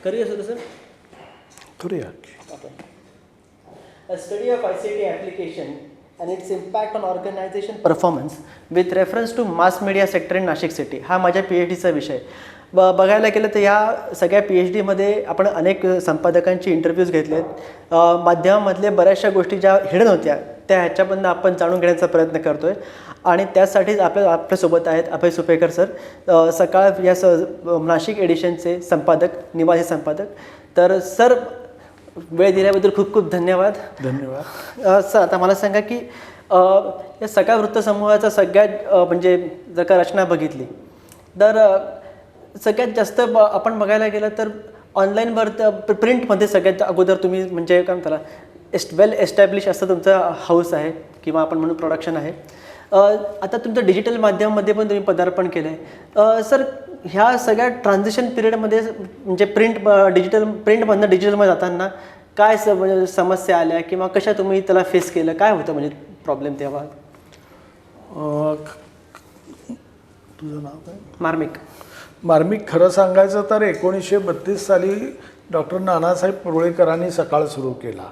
करूया sir sir करूया. A study of ICT application and its impact on organization performance with reference to mass media sector in Nashik city हा माझ्या PhDचा विषय. बघायला गेलं तर या सगळ्या PhDमध्ये आपण अनेक संपादकांचे इंटरव्ह्यूज घेतलेत. माध्यमामधले बऱ्याचशा गोष्टी ज्या हिडन होत्या त्या ह्याच्यामधून आपण जाणून घेण्याचा प्रयत्न करतो आहे आणि त्यासाठीच आपल्यासोबत आहेत अभय सुपेकर सर, सकाळ या नाशिक एडिशनचे संपादक, निवासी संपादक. तर सर वेळ दिल्याबद्दल खूप खूप धन्यवाद. धन्यवाद. सर आता मला सांगा की या सकाळ वृत्तसमूहाचा सगळ्यात म्हणजे जर का रचना बघितली तर सगळ्यात जास्त आपण बघायला गेलं तर ऑनलाईनवर प्रिंटमध्ये सगळ्यात अगोदर तुम्ही म्हणजे काय म्हणताला वेल एस्टॅब्लिश असं तुमचं हाऊस आहे किंवा आपण म्हणून प्रोडक्शन आहे. आता तुमचं डिजिटल माध्यमामध्ये पण तुम्ही पदार्पण केलं आहे. सर ह्या सगळ्या ट्रान्झिशन पिरियडमध्ये म्हणजे प्रिंटमधनं डिजिटलमध्ये जाताना काय समस्या आल्या किंवा कशा तुम्ही त्याला फेस केलं, काय होतं म्हणजे प्रॉब्लेम तेव्हा? तुझं नाव काय? मार्मिक. खरं सांगायचं तर 1932 साली डॉक्टर नानासाहेब पुरळेकरांनी सकाळ सुरू केला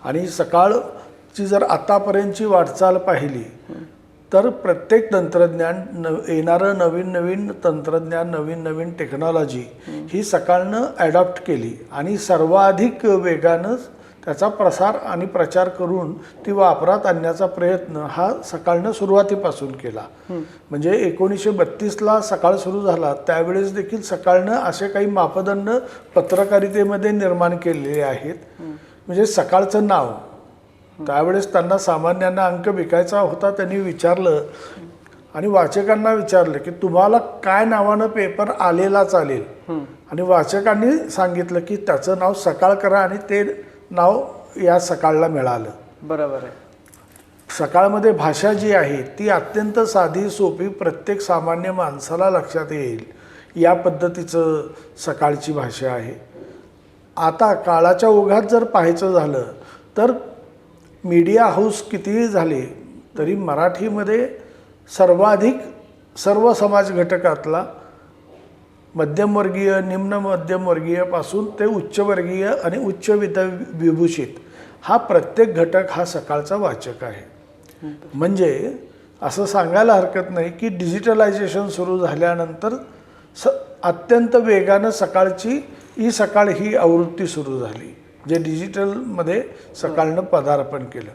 आणि सकाळची जर आतापर्यंतची वाटचाल पाहिली तर प्रत्येक तंत्रज्ञान येणारं नवीन तंत्रज्ञान, नवीन टेक्नॉलॉजी ही सकाळनं ॲडॉप्ट केली आणि सर्वाधिक वेगानं त्याचा प्रसार आणि प्रचार करून ती वापरात आणण्याचा प्रयत्न हा सकाळनं सुरुवातीपासून केला. म्हणजे 1932ला सकाळ सुरू झाला त्यावेळेस देखील सकाळनं असे काही मापदंड पत्रकारितेमध्ये निर्माण केलेले आहेत. म्हणजे सकाळचं नाव त्यावेळेस त्यांना सामान्यांना अंक विकायचा होता, त्यांनी विचारलं आणि वाचकांना विचारलं की तुम्हाला काय नावानं पेपर आलेला चालेल, आणि वाचकांनी सांगितलं की त्याचं नाव सकाळ करा आणि ते नाव या सकाळला मिळालं. बरोबर आहे. सकाळमध्ये भाषा जी आहे ती अत्यंत साधी सोपी, प्रत्येक सामान्य माणसाला लक्षात येईल या पद्धतीचं सकाळची भाषा आहे. आता काळाच्या ओघात जर पाहायचं झालं तर मीडिया हाऊस कितीही झाले तरी मराठीमध्ये सर्वाधिक सर्व समाज घटकातला मध्यमवर्गीय, निम्न मध्यमवर्गीयपासून ते उच्चवर्गीय आणि उच्च विभूषित हा प्रत्येक घटक हा सकाळचा वाचक आहे. म्हणजे असं सांगायला हरकत नाही की डिजिटलायझेशन सुरू झाल्यानंतर अत्यंत वेगानं सकाळची ई सकाळ ही आवृत्ती सुरू झाली, जे डिजिटलमध्ये सकाळनं पदार्पण केलं.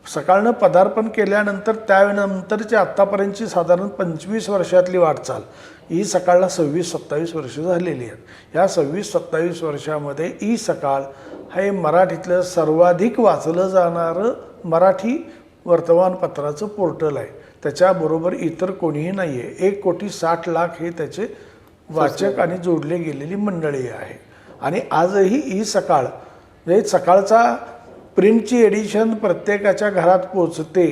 सकाळनं पदार्पण केल्यानंतर त्यानंतरची आत्तापर्यंतची साधारण 25 वर्षातली वाटचाल ई सकाळला 26-27 वर्ष झालेली आहेत. ह्या 26-27 वर्षामध्ये ई सकाळ हे मराठीतलं सर्वाधिक वाचलं जाणारं मराठी वर्तमानपत्राचं पोर्टल आहे. त्याच्याबरोबर इतर कोणीही नाही आहे. 1,60,00,000 हे त्याचे वाचक आणि जोडले गेलेली मंडळी आहे. आणि आजही ई सकाळ म्हणजे सकाळचा प्रिंटची एडिशन प्रत्येकाच्या घरात पोचते.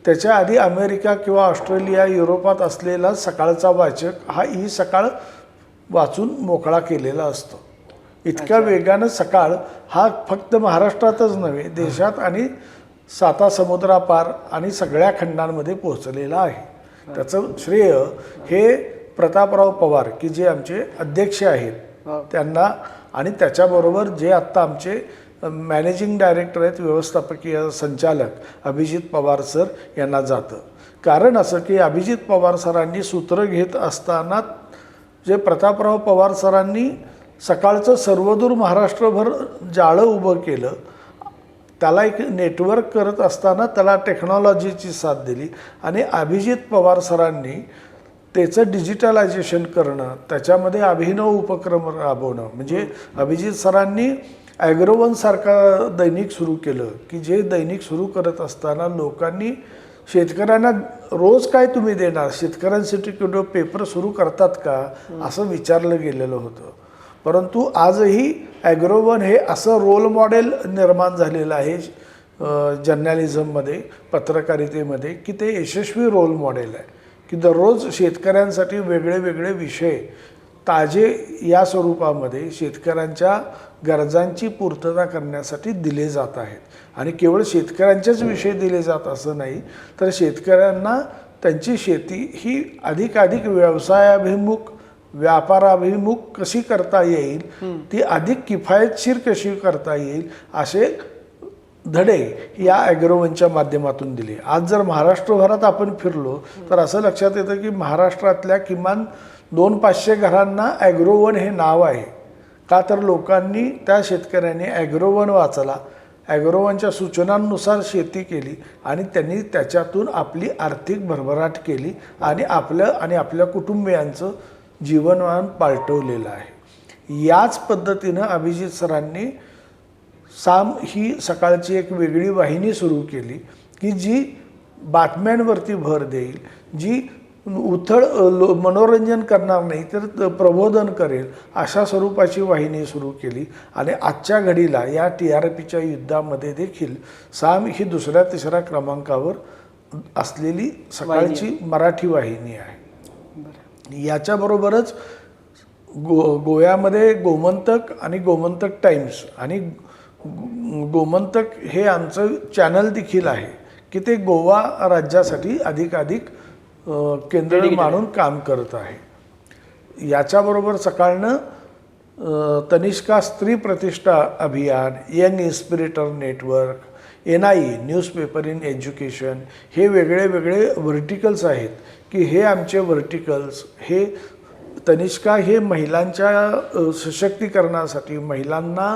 त्याच्या आधी अमेरिका किंवा ऑस्ट्रेलिया, युरोपात असलेला सकाळचा वाचक हा ई सकाळ वाचून मोकळा केलेला असतो. इतक्या वेगानं सकाळ हा फक्त महाराष्ट्रातच नव्हे देशात आणि सातासमुद्रापार आणि सगळ्या खंडांमध्ये पोहोचलेला आहे. त्याचं श्रेय हे प्रतापराव पवार की जे आमचे अध्यक्ष आहेत त्यांना आणि त्याच्याबरोबर जे आत्ता आमचे मॅनेजिंग डायरेक्टर आहेत, व्यवस्थापकीय संचालक अभिजित पवार सर यांना जातं. कारण असं की अभिजित पवार सरांनी सूत्र घेत असताना जे प्रतापराव पवार सरांनी सकाळचं सर्वदूर महाराष्ट्रभर जाळं उभं केलं, त्याला एक नेटवर्क करत असताना त्याला टेक्नॉलॉजीची साथ दिली आणि अभिजित पवार सरांनी त्याचं डिजिटलायझेशन करणं, त्याच्यामध्ये अभिनव उपक्रम राबवणं. म्हणजे अभिजित सरांनी ॲग्रोवनसारखा दैनिक सुरू केलं की जे दैनिक सुरू करत असताना लोकांनी शेतकऱ्यांना रोज काय तुम्ही देणार, शेतकऱ्यांसाठी कुठं पेपर सुरू करतात का असं विचारलं गेलेलं होतं. परंतु आजही ॲग्रोवन हे असं रोल मॉडेल निर्माण झालेलं आहे जर्नलिझममध्ये, पत्रकारितेमध्ये की ते यशस्वी रोल मॉडेल आहे की दररोज शेतकऱ्यांसाठी वेगळे वेगळे विषय ताजे या स्वरूपामध्ये शेतकऱ्यांच्या गरजांची पूर्तता करण्यासाठी दिले जात आहेत. आणि केवळ शेतकऱ्यांचेच विषय दिले जात असं नाही तर शेतकऱ्यांना त्यांची शेती ही अधिकाधिक व्यवसायाभिमुख व्यापाराभिमुख कशी करता येईल, ती अधिक किफायतशीर कशी करता येईल, असे धडे या ॲग्रोवनच्या माध्यमातून दिले. आज जर महाराष्ट्रभरात आपण फिरलो तर असं लक्षात येतं की महाराष्ट्रातल्या किमान 200-500 घरांना ॲग्रोवन हे नाव आहे. का तर लोकांनी, त्या शेतकऱ्यांनी ॲग्रोवन वाचला, ॲग्रोवनच्या सूचनांनुसार शेती केली आणि त्यांनी त्याच्यातून आपली आर्थिक भरभराट केली आणि आपल्या कुटुंबियांचं जीवनमान पालटवलेलं आहे. याच पद्धतीनं अभिजित सरांनी साम ही सकाळची एक वेगळी वाहिनी सुरू केली की जी बातम्यांवरती भर देईल, जी उथळ मनोरंजन करणार नाही तर प्रबोधन करेल, अशा स्वरूपाची वाहिनी सुरू केली. आणि आजच्या घडीला या TRPच्या युद्धामध्ये देखील साम ही 2ऱ्या-3ऱ्या क्रमांकावर असलेली सकाळची मराठी वाहिनी आहे. याच्याबरोबरच गोव्यामध्ये गोमंतक आणि गोमंतक टाइम्स आणि गोमंतक हे आमचं चॅनल देखील आहे की ते गोवा राज्यासाठी अधिकाधिक केंद्र मानून काम करत आहे. याच्याबरोबर सकाळनं तनिष्का स्त्री प्रतिष्ठा अभियान, young inspirator network, NI newspaper in education, हे वेगळे वेगळे व्हर्टिकल्स आहेत की हे आमचे व्हर्टिकल्स, हे तनिष्का हे महिलांच्या सशक्तीकरणासाठी, महिलांना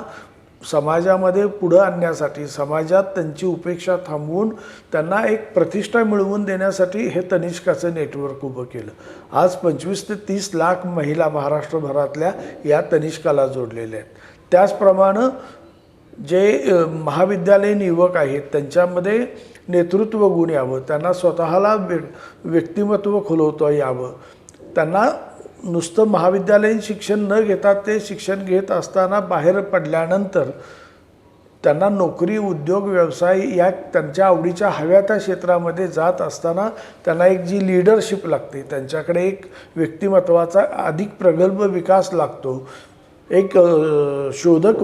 समाजामध्ये पुढं आणण्यासाठी, समाजात त्यांची उपेक्षा थांबवून त्यांना एक प्रतिष्ठा मिळवून देण्यासाठी हे तनिष्काचं नेटवर्क उभं केलं. आज 25 ते 30 लाख महिला महाराष्ट्रभरातल्या या तनिष्काला जोडलेल्या आहेत. त्याचप्रमाणे जे महाविद्यालयीन युवक आहेत त्यांच्यामध्ये नेतृत्व गुण यावं, त्यांना स्वतःला व्यक्तिमत्व खुलवता यावं, त्यांना नुसतं महाविद्यालयीन शिक्षण न घेता ते शिक्षण घेत असताना बाहेर पडल्यानंतर त्यांना नोकरी, उद्योग, व्यवसाय या त्यांच्या आवडीच्या हव्या त्या क्षेत्रामध्ये जात असताना त्यांना एक जी लीडरशिप लागते, त्यांच्याकडे एक व्यक्तिमत्वाचा अधिक प्रगल्भ विकास लागतो, एक शोधक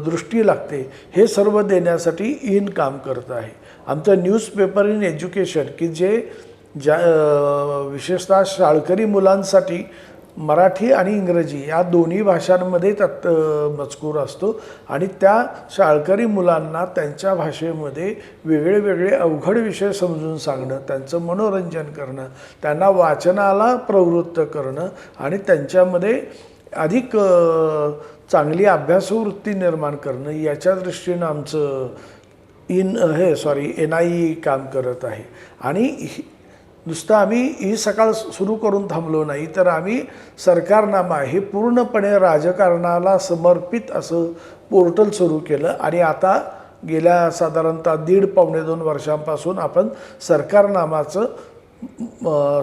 दृष्टी लागते, हे सर्व देण्यासाठी इन काम करत आहे. आमचं न्यूजपेपर इन एज्युकेशन की जे विशेषतः शाळकरी मुलांसाठी मराठी आणि इंग्रजी या दोन्ही भाषांमध्ये त्यात मजकूर असतो आणि त्या शाळकरी मुलांना त्यांच्या भाषेमध्ये वेगळे वेगळे अवघड विषय समजून सांगणं, त्यांचं मनोरंजन करणं, त्यांना वाचनाला प्रवृत्त करणं आणि त्यांच्यामध्ये अधिक चांगली अभ्यासवृत्ती निर्माण करणं, याच्या दृष्टीनं आमचं NI काम करत आहे. आणि नुसतं आम्ही ही सकाळ सुरू करून थांबलो नाही, तर आम्ही सरकारनामा हे पूर्णपणे राजकारणाला समर्पित असं पोर्टल सुरू केलं. आणि आता गेल्या साधारणतः 1.5-2 वर्षांपासून आपण सरकारनामाचं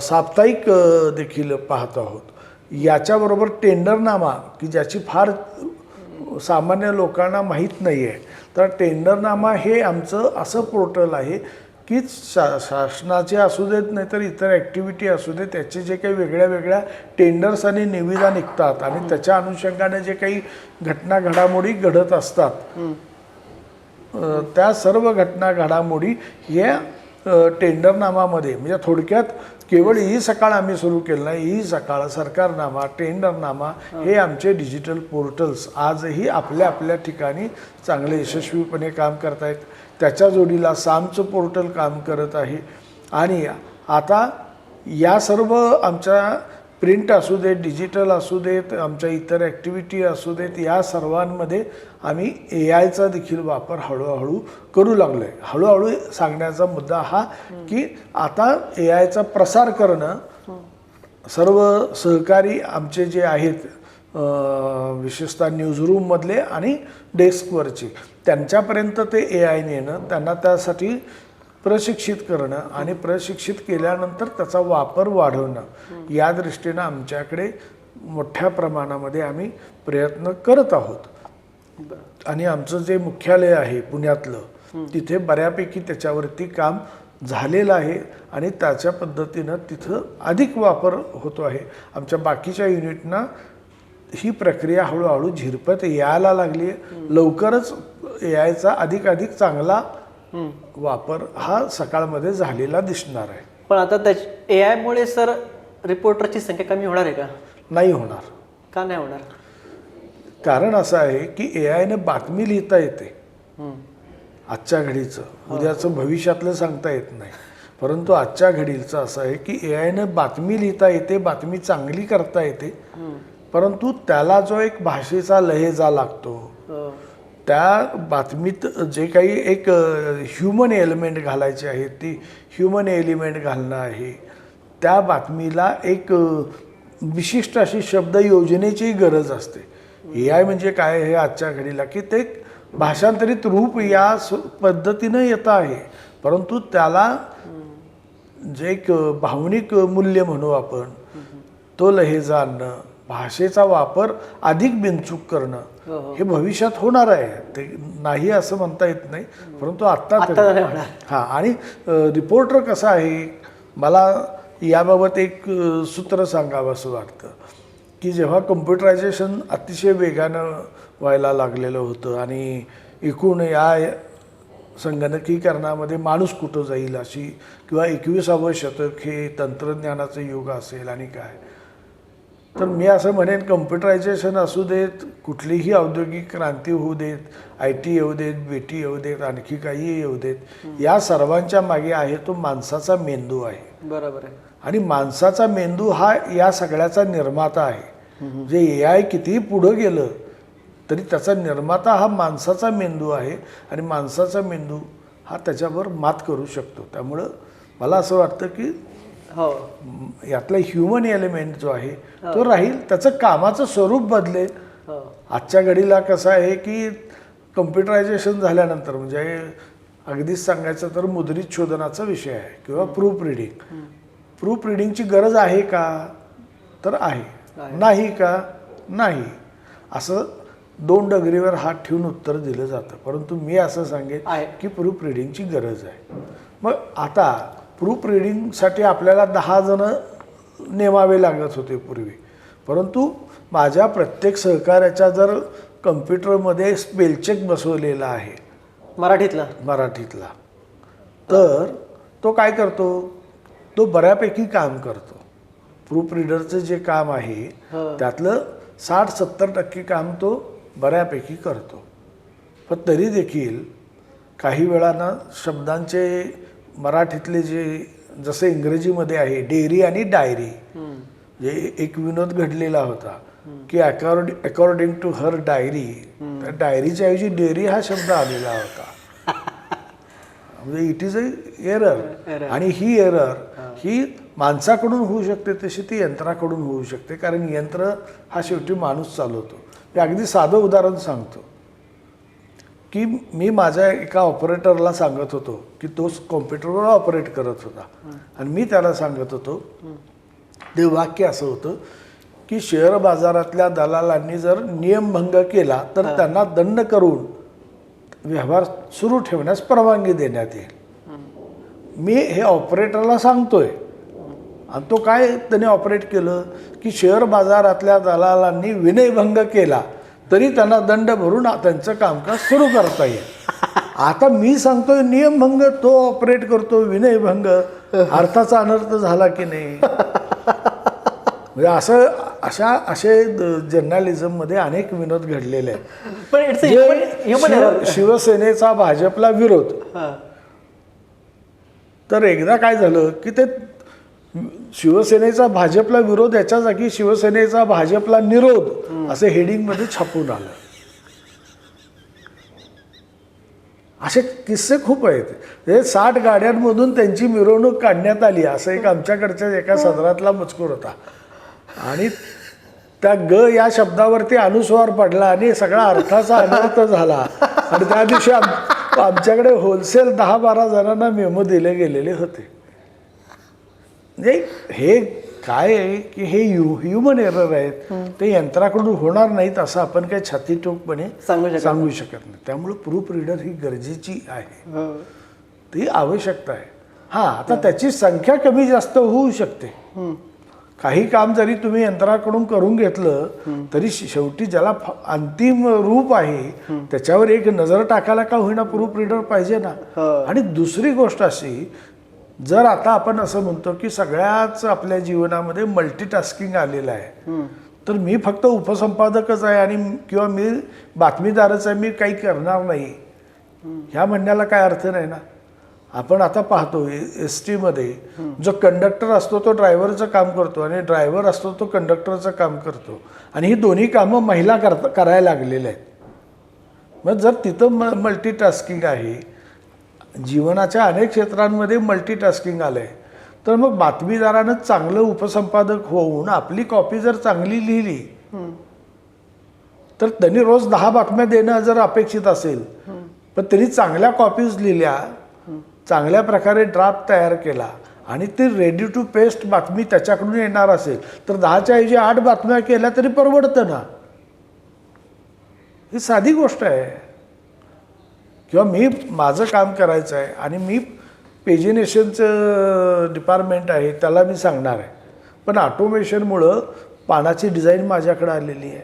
साप्ताहिक देखील पाहत आहोत. याच्याबरोबर टेंडरनामा की ज्याची फार सामान्य लोकांना माहीत नाही आहे, तर टेंडरनामा हे आमचं असं पोर्टल आहे की शासनाचे असू देत नाही तर इतर ॲक्टिव्हिटी असू दे, त्याचे जे काही वेगळ्या वेगळ्या टेंडर्स आणि निविदा निघतात आणि त्याच्या अनुषंगाने जे काही घटना घडामोडी घडत असतात, त्या सर्व घटना घडामोडी या टेंडरनामामध्ये, म्हणजे थोडक्यात केवळ ही सकाळ आम्ही सुरू केलं नाही, ही सकाळ, सरकारनामा, टेंडरनामा हे आमचे डिजिटल पोर्टल्स आजही आपल्या आपल्या ठिकाणी चांगले यशस्वीपणे काम करत आहेत. त्याच्या जोडीला सामचं पोर्टल काम करत आहे. आणि आता या सर्व आमच्या प्रिंट असू देत, डिजिटल असू देत, आमच्या इतर ॲक्टिव्हिटी असू देत, या सर्वांमध्ये आम्ही AIचा देखील वापर हळूहळू करू लागलो आहे. हळूहळू सांगण्याचा मुद्दा हा की आता AIचा प्रसार करणं, सर्व सहकारी आमचे जे आहेत विशेषतः न्यूजरूममधले आणि डेस्कवरचे, त्यांच्यापर्यंत ते AI नेणं, त्यांना त्यासाठी प्रशिक्षित करणं आणि प्रशिक्षित केल्यानंतर त्याचा वापर वाढवणं, या दृष्टीनं आमच्याकडे मोठ्या प्रमाणामध्ये आम्ही प्रयत्न करत आहोत. आणि आमचं जे मुख्यालय आहे पुण्यातलं, तिथे बऱ्यापैकी त्याच्यावरती काम झालेलं आहे आणि त्याच्या पद्धतीनं तिथं अधिक वापर होतो आहे. आमच्या बाकीच्या युनिटना ही प्रक्रिया हळूहळू झिरपत यायला लागली आहे. लवकरच AIचा अधिकाधिक चांगला वापर हा सकाळमध्ये झालेला दिसणार आहे. पण आता AI मुळे सर रिपोर्टरची संख्या कमी होणार आहे का? नाही होणार. का नाही होणार? कारण असं आहे की AI बातमी लिहिता येते आजच्या घडीचं, उद्याचं भविष्यातलं सांगता येत नाही. परंतु आजच्या घडीचं असं आहे की AI बातमी लिहिता येते, बातमी चांगली करता येते, परंतु त्याला जो एक भाषेचा लहेजा लागतो, त्या बातमीत जे काही एक ह्युमन एलिमेंट घालायचे आहेत, ती ह्युमन एलिमेंट घालणं आहे. त्या बातमीला एक विशिष्ट अशी शब्द योजनेची गरज असते. AI म्हणजे काय हे आजच्या घडीला की ते भाषांतरित रूप या पद्धतीनं येतं आहे, परंतु त्याला जे एक भावनिक मूल्य म्हणू आपण, तो लहेजा आणणं, भाषेचा वापर अधिक बिनचूक करणं हे भविष्यात होणार आहे. ते नाही असं म्हणता येत नाही, परंतु आत्ता हां. आणि रिपोर्टर कसा आहे, मला याबाबत एक सूत्र सांगावं असं वाटतं की जेव्हा कम्प्युटरायझेशन अतिशय वेगानं व्हायला लागलेलं होतं आणि एकूण या संगणकीकरणामध्ये माणूस कुठं जाईल अशी, किंवा 21वे शतक हे तंत्रज्ञानाचं युग असेल आणि काय, तर मी असं म्हणेन कम्प्युटरायझेशन असू देत, कुठलीही औद्योगिक क्रांती होऊ देत, IT येऊ देत, BT येऊ देत, आणखी काही येऊ देत, या सर्वांच्या मागे आहे तो माणसाचा मेंदू आहे. बरोबर आहे. आणि माणसाचा मेंदू हा या सगळ्याचा निर्माता आहे. जे AI कितीही पुढं गेलं तरी त्याचा निर्माता हा माणसाचा मेंदू आहे आणि माणसाचा मेंदू हा त्याच्यावर मात करू शकतो. त्यामुळं मला असं वाटतं की यातला ह्युमन एलिमेंट जो आहे तो राहील, त्याचं कामाचं स्वरूप बदलेल. आजच्या घडीला कसं आहे की कम्प्युटरायझेशन झाल्यानंतर, म्हणजे अगदीच सांगायचं तर मुद्रित शोधनाचा विषय आहे किंवा प्रूफ रिडिंग. प्रूफ रिडिंगची गरज आहे का, तर आहे. नाही का, नाही. असं 2 डगरीवर हात ठेवून उत्तर दिलं जातं. परंतु मी असं सांगेन की प्रूफ रिडिंगची गरज आहे. मग आता प्रूफ रिडिंगसाठी आपल्याला 10 जण नेमावे लागत होते पूर्वी, परंतु माझ्या प्रत्येक सहकार्याच्या जर कम्प्युटरमध्ये स्पेलचेक बसवलेला आहे मराठीतला, तर तो काय करतो, तो बऱ्यापैकी काम करतो. प्रूफ रिडरचं जे काम आहे त्यातलं 60-70% काम तो बऱ्यापैकी करतो. पण तरी देखील काही वेळानं शब्दांचे मराठीतले जे, जसं इंग्रजीमध्ये आहे डेअरी आणि डायरी, जे एक विनोद घडलेला होता की अकॉर्डिंग टू हर डायरी, त्या डायरीच्या ऐवजी डेअरी हा शब्द आलेला होता. म्हणजे इट इज अ एरर. आणि ही एरर ही माणसाकडून होऊ शकते तशी ती यंत्राकडून होऊ शकते, कारण यंत्र हा शेवटी माणूस चालवतो. मी अगदी साधं उदाहरण सांगतो की मी माझ्या एका ऑपरेटरला सांगत होतो की तो कॉम्प्युटरवर ऑपरेट करत होता आणि मी त्याला सांगत होतो, ते वाक्य असं होतं की शेअर बाजारातल्या दलालांनी जर नियमभंग केला तर त्यांना दंड करून व्यवहार सुरू ठेवण्यास परवानगी देण्यात येईल. मी हे ऑपरेटरला सांगतोय आणि तो काय त्याने ऑपरेट केलं की शेअर बाजारातल्या दलालांनी विनयभंग केला तरी त्यांना दंड भरून त्यांचं कामकाज सुरू करता येईल. आता मी सांगतोय नियमभंग, तो ऑपरेट करतो विनयभंग, अर्थाचा अनर्थ झाला की नाही. म्हणजे असे जर्नलिझममध्ये अनेक विनोद घडलेले आहेत. शिवसेनेचा भाजपला विरोध, तर एकदा काय झालं की ते शिवसेनेचा भाजपला विरोध याच्या जागी शिवसेनेचा भाजपला निरोध असे हेडिंगमध्ये छापून आलं. असे किस्से खूप आहेत. हे 60 गाड्यांमधून त्यांची मिरवणूक काढण्यात आली असं एक आमच्याकडच्या एका सदरातला मजकूर होता आणि त्या ग या शब्दावरती अनुस्वार पडला आणि सगळा अर्थाचा अनर्थ झाला. आणि त्या दिवशी आमच्याकडे होलसेल 10-12 जणांना मेमो दिले गेलेले होते. म्हणजे हे काय आहे की हे ह्युमन एरर आहेत, ते यंत्राकडून होणार नाहीत असं आपण काही छातीठोकपणे सांगू शकत नाही. त्यामुळे प्रूफ रीडर ही गरजेची आहे, ती आवश्यकता आहे. हां, आता त्याची संख्या कमी जास्त होऊ शकते. काही काम जरी तुम्ही यंत्राकडून करून घेतलं तरी शेवटी ज्याला अंतिम रूप आहे त्याच्यावर एक नजर टाकायला का होईना प्रूफ रीडर पाहिजे ना. आणि दुसरी गोष्ट अशी, जर आता आपण असं म्हणतो की सगळ्याच आपल्या जीवनामध्ये मल्टीटास्किंग आलेलं आहे, तर मी फक्त उपसंपादकच आहे आणि किंवा मी बातमीदारच आहे, मी काही करणार नाही, ह्या म्हणण्याला काय अर्थ नाही ना. आपण आता पाहतो एस टीमध्ये जो कंडक्टर असतो तो ड्रायव्हरचं काम करतो आणि ड्रायव्हर असतो तो कंडक्टरचं काम करतो, आणि ही दोन्ही कामं महिला करायला लागलेल्या आहेत. मग जर तिथं मल्टीटास्किंग आहे, जीवनाच्या अनेक क्षेत्रांमध्ये मल्टीटास्किंग आलं आहे, तर मग बातमीदारानं चांगलं उपसंपादक होऊन आपली कॉपी जर चांगली लिहिली तर त्यांनी रोज 10 बातम्या देणं जर अपेक्षित असेल, पण त्यांनी चांगल्या कॉपीज लिहिल्या, चांगल्या प्रकारे ड्राफ्ट तयार केला आणि ती रेडी टू पेस्ट बातमी त्याच्याकडून येणार असेल तर 10च्या ऐवजी 8 बातम्या केल्या तरी परवडतं ना. ही साधी गोष्ट आहे. किंवा मी माझं काम करायचं आहे आणि मी पेजिनेशनचं डिपार्टमेंट आहे त्याला मी सांगणार आहे, पण ऑटोमेशनमुळं पानाची डिझाईन माझ्याकडे आलेली आहे,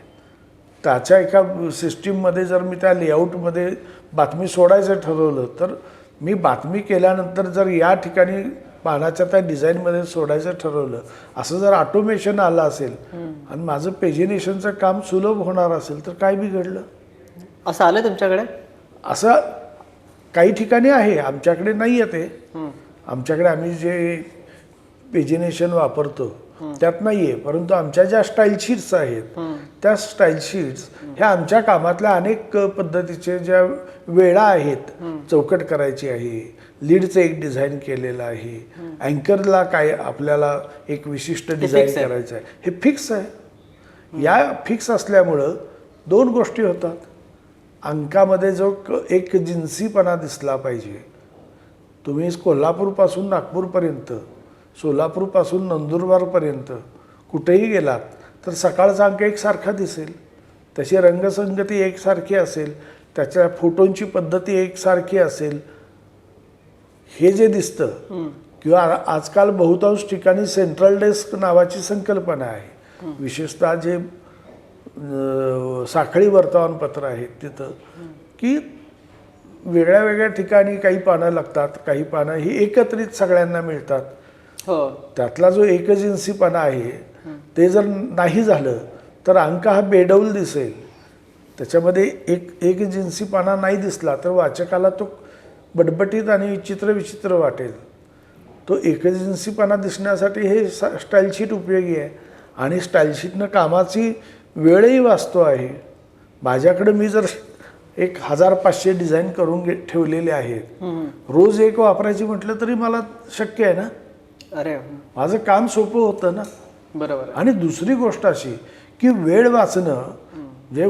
त्याच्या एका सिस्टीममध्ये जर मी त्या लेआउटमध्ये बातमी सोडायचं ठरवलं तर मी बातमी केल्यानंतर जर या ठिकाणी पानाच्या त्या डिझाईनमध्ये सोडायचं ठरवलं, असं जर ऑटोमेशन आलं असेल आणि माझं पेजिनेशनचं काम सुलभ होणार असेल तर काय बिघडलं. असं आलं तुमच्याकडे? असं काही ठिकाणी आहे, आमच्याकडे नाही आहे ते. आमच्याकडे आम्ही जे पेजिनेशन वापरतो त्यात नाही आहे, परंतु आमच्या ज्या स्टाईल शीट्स आहेत त्या स्टाईल शीट्स ह्या आमच्या कामातल्या अनेक पद्धतीचे ज्या वेळा आहेत, चौकट करायची आहे, लीडचं एक डिझाईन केलेलं आहे, अँकरला काय आपल्याला एक विशिष्ट डिझाईन करायचं आहे, हे फिक्स आहे. या फिक्स असल्यामुळं 2 गोष्टी होतात. अंकामध्ये जो एक जिन्सीपणा दिसला पाहिजे. तुम्ही कोल्हापूरपासून नागपूरपर्यंत, सोलापूरपासून नंदुरबारपर्यंत कुठेही गेलात तर सकाळचा अंक एकसारखा दिसेल, त्याची रंगसंगती एकसारखी असेल, त्याच्या फोटोंची पद्धती एकसारखी असेल. हे जे दिसतं, किंवा आजकाल बहुतांश ठिकाणी सेंट्रल डेस्क नावाची संकल्पना आहे, विशेषतः जे साखळी वर्तमानपत्र आहेत तिथं, की वेगळ्या वेगळ्या ठिकाणी काही पानं लागतात, काही पानं ही एकत्रित सगळ्यांना मिळतात. त्यातला जो एकजिन्सीपणा आहे ते जर नाही झालं तर अंक हा बेडौल दिसेल. त्याच्यामध्ये एक जिन्सीपणा नाही दिसला तर वाचकाला तो बटबटीत आणि विचित्र विचित्र वाटेल. तो एकजिन्सीपणा दिसण्यासाठी हे स्टाईलशीट उपयोगी आहे आणि स्टाईलशीटनं कामाची वेळही वाचतो आहे. माझ्याकडे मी जर 1500 डिझाईन करून ठेवलेले आहेत, रोज एक वापरायची म्हटलं तरी मला शक्य आहे ना. अरे, माझं काम सोपं होतं ना. बरोबर. आणि दुसरी गोष्ट अशी की वेळ वाचणं, जे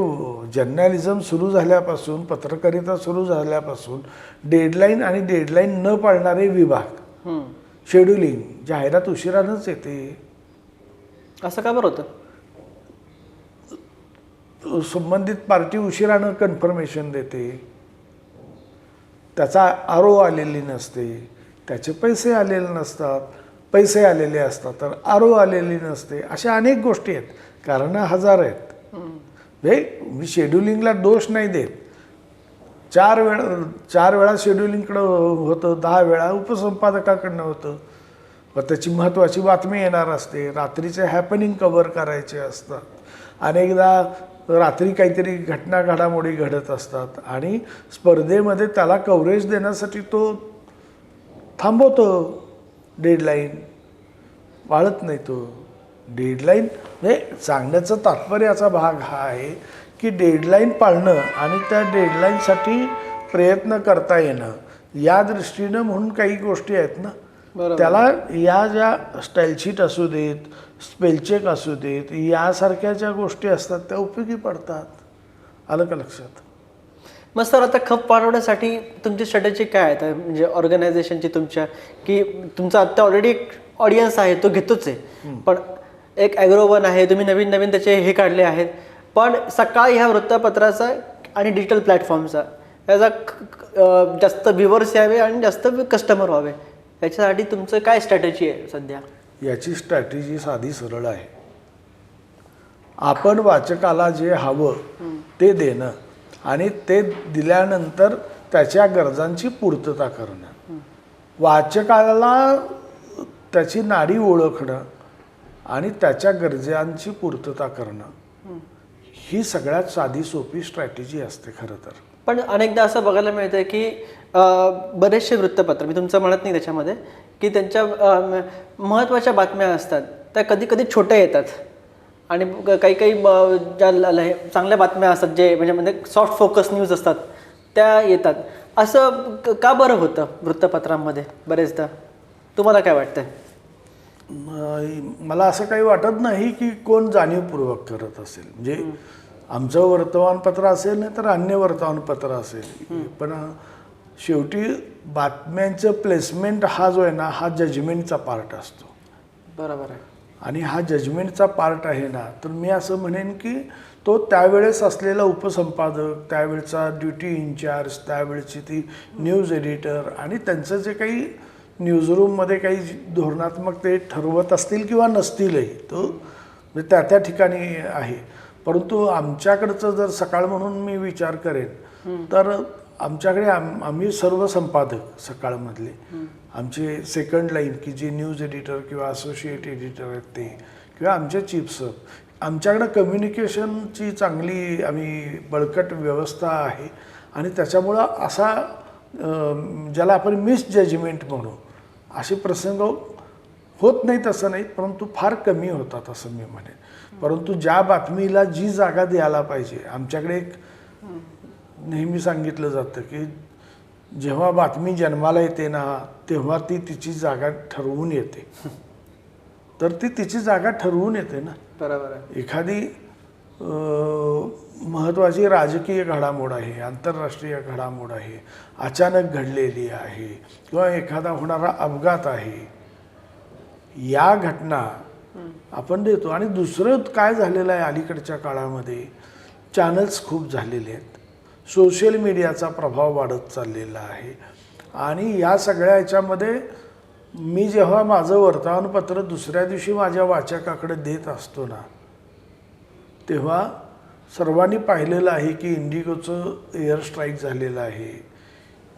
जर्नलिझम सुरू झाल्यापासून, पत्रकारिता सुरू झाल्यापासून डेडलाईन आणि डेडलाईन न पाळणारे विभाग, शेड्युलिंग, जाहिरात उशिरानंच येते. असं का बरं होतं? संबंधित पार्टी उशिरानं कन्फर्मेशन देते, त्याचा आरो आलेली नसते, त्याचे पैसे आलेले नसतात, पैसे आलेले असतात तर आरो आलेली नसते. अशा अनेक गोष्टी आहेत, कारणं 1000 आहेत. मी शेड्युलिंगला दोष नाही देत. 4 वेळा शेड्युलिंगकडं होतं, 10 वेळा उपसंपादकाकडनं होतं. व त्याची महत्त्वाची बातमी येणार असते, रात्रीचे हॅपनिंग कव्हर करायचे असतात, अनेकदा रात्री काहीतरी घडामोडी घडत असतात आणि स्पर्धेमध्ये त्याला कव्हरेज देण्यासाठी तो थांबवतो. डेडलाईन पाळत नाही तो. डेडलाईन म्हणजे सांगण्याचा तात्पर्याचा भाग हा आहे की डेडलाईन पाळणं आणि त्या डेडलाईनसाठी प्रयत्न करता येणं, या दृष्टीनं म्हणून काही गोष्टी आहेत ना. त्याला या ज्या स्टाईलशीट असू देत, स्पेलचेक असू देत, यासारख्या ज्या गोष्टी असतात त्या उपयोगी पडतात. आलं का लक्षात? मग सर, आता खप वाढवण्यासाठी तुमची स्ट्रॅटेजी काय आहे? म्हणजे ऑर्गनायझेशनची तुमच्या, की तुमचा आता ऑलरेडी एक ऑडियन्स आहे तो घेतोच आहे, पण एक ॲग्रोवन आहे, तुम्ही नवीन नवीन त्याचे हे काढले आहेत, पण सकाळी ह्या वृत्तपत्राचा आणि डिजिटल प्लॅटफॉर्मचा याचा जास्त व्ह्युअर्स यावे आणि जास्त कस्टमर व्हावे, याच्यासाठी तुमचं काय स्ट्रॅटेजी आहे सध्या? याची स्ट्रॅटेजी साधी सरळ आहे. आपण वाचकाला जे हवं ते देणं आणि ते दिल्यानंतर त्याच्या गरजांची पूर्तता करणं. वाचकाला त्याची नाडी ओळखणं आणि त्याच्या गरजांची पूर्तता करणं ही सगळ्यात साधी सोपी स्ट्रॅटेजी असते खरं तर. पण अनेकदा असं बघायला मिळतं की बरेचसे वृत्तपत्र, मी तुमचं म्हणत नाही त्याच्यामध्ये, की त्यांच्या महत्त्वाच्या बातम्या असतात त्या कधी कधी छोट्या येतात आणि काही काही ज्या चांगल्या बातम्या असतात जे म्हणजे सॉफ्ट फोकस न्यूज असतात त्या येतात. असं का बरं होतं वृत्तपत्रांमध्ये बरेचदा? तुम्हाला काय वाटतं? मला असं काही वाटत नाही की कोण जाणीवपूर्वक करत असेल. म्हणजे आमचं वर्तमानपत्र असेल नाही तर अन्य वर्तमानपत्र असेल, पण शेवटी बातम्यांचं प्लेसमेंट हा जो आहे ना, हा जजमेंटचा पार्ट असतो. बरोबर आहे. आणि हा जजमेंटचा पार्ट आहे ना, तर मी असं म्हणेन की तो त्यावेळेस असलेला उपसंपादक, त्यावेळचा ड्युटी इंचार्ज, त्यावेळची ती न्यूज एडिटर आणि त्यांचं जे काही न्यूजरूममध्ये काही धोरणात्मक ते ठरवत असतील किंवा नसतीलही, तो म्हणजे त्या ठिकाणी आहे. परंतु आमच्याकडचं जर सकाळ म्हणून मी विचार करेन तर आमच्याकडे आम्ही सर्व संपादक सकाळमधले, आमचे सेकंड लाईन की जे न्यूज एडिटर किंवा असोसिएट एडिटर आहेत ते, किंवा आमचे चीफ्स, आमच्याकडं कम्युनिकेशनची चांगली आम्ही बळकट व्यवस्था आहे. आणि त्याच्यामुळं असा ज्याला आपण मिसजजमेंट म्हणू असे प्रसंग होत नाहीत असं नाही, परंतु फार कमी होतात असं मी म्हणेन. परंतु ज्या बातमीला जी जागा द्यायला पाहिजे, आमच्याकडे एक नेहमी सांगितलं जातं की जेव्हा बातमी जन्माला येते ना तेव्हा ती तिची जागा ठरवून येते. तर ती तिची जागा ठरवून येते ना. बरोबर आहे. एखादी महत्त्वाची राजकीय घडामोड आहे, आंतरराष्ट्रीय घडामोड आहे, अचानक घडलेली आहे, किंवा एखादा होणारा अपघात आहे, या घटना आपण देतो. आणि दुसरं काय झालेलं आहे अलीकडच्या काळामध्ये, चॅनल्स खूप झालेले आहेत, सोशल मीडियाचा प्रभाव वाढत चाललेला आहे. आणि या सगळ्या ह्याच्यामध्ये मी जेव्हा माझं वर्तमानपत्र दुसऱ्या दिवशी माझ्या वाचकाकडे देत असतो ना, तेव्हा सर्वांनी पाहिलेलं आहे की इंडिगोचं एअर स्ट्राईक झालेलं आहे,